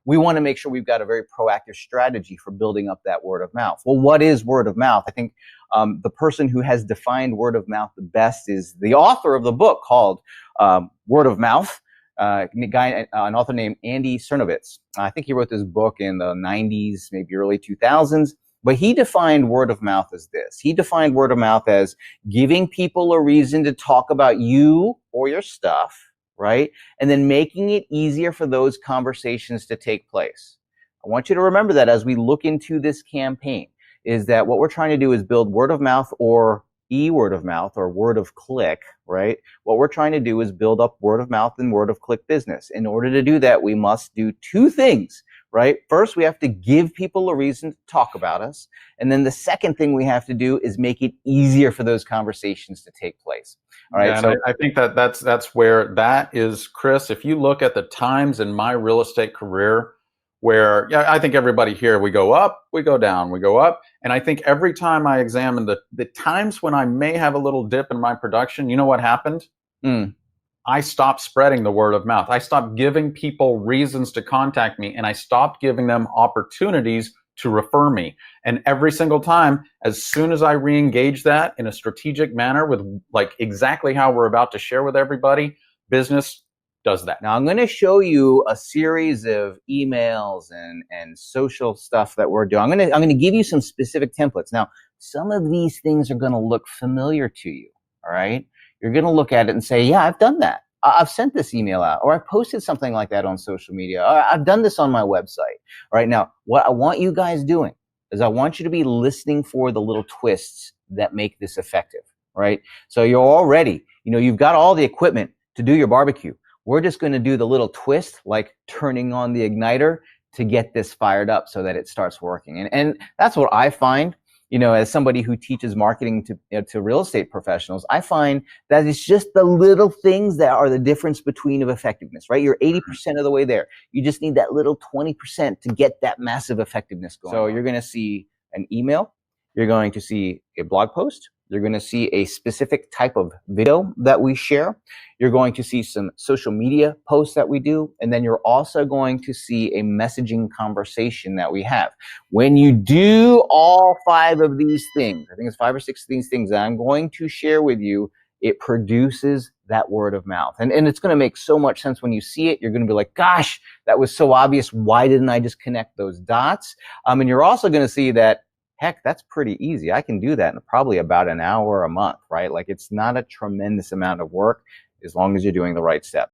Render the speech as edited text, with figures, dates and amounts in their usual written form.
we want to make sure we've got a very proactive strategy for building up that word of mouth. Well, what is word of mouth? I think the person who has defined word of mouth the best is the author of the book called Word of Mouth, an author named Andy Cernovitz. I think he wrote this book in the 90s, maybe early 2000s. But he defined word of mouth as this. He defined word of mouth as giving people a reason to talk about you or your stuff, right? And then making it easier for those conversations to take place. I want you to remember that as we look into this campaign, is that what we're trying to do is build word of mouth or word of mouth or word of click, right? What we're trying to do is build up word of mouth and word of click business. In order to do that, we must do two things, right? First, we have to give people a reason to talk about us. And then the second thing we have to do is make it easier for those conversations to take place. All right. Yeah, so I think that's where that is, Chris. If you look at the times in my real estate career where, yeah, I think everybody here, we go up, we go down, we go up. And I think every time I examine the times when I may have a little dip in my production, you know what happened? I stopped spreading the word of mouth. I stopped giving people reasons to contact me, and I stopped giving them opportunities to refer me. And every single time, as soon as I re-engage that in a strategic manner with like exactly how we're about to share with everybody, business does that. Now I'm going to show you a series of emails and social stuff that we're doing. I'm going to give you some specific templates. Now, some of these things are going to look familiar to you. All right. You're going to look at it and say, yeah, I've done that. I've sent this email out, or I posted something like that on social media, or I've done this on my website. All right. Now, what I want you guys doing is I want you to be listening for the little twists that make this effective. Right. So you're all ready. You've got all the equipment to do your barbecue. We're just going to do the little twist, like turning on the igniter to get this fired up so that it starts working. And that's what I find, as somebody who teaches marketing to real estate professionals, I find that it's just the little things that are the difference between of effectiveness, right? You're 80% of the way there. You just need that little 20% to get that massive effectiveness going. So you're going to see an email. You're going to see a blog post. You're going to see a specific type of video that we share. You're going to see some social media posts that we do. And then you're also going to see a messaging conversation that we have. When you do all 5 of these things, I think it's 5 or 6 of these things that I'm going to share with you, it produces that word of mouth. And it's going to make so much sense when you see it. You're going to be like, gosh, that was so obvious. Why didn't I just connect those dots? And you're also going to see that, heck, that's pretty easy. I can do that in probably about an hour a month, right? Like, it's not a tremendous amount of work as long as you're doing the right steps.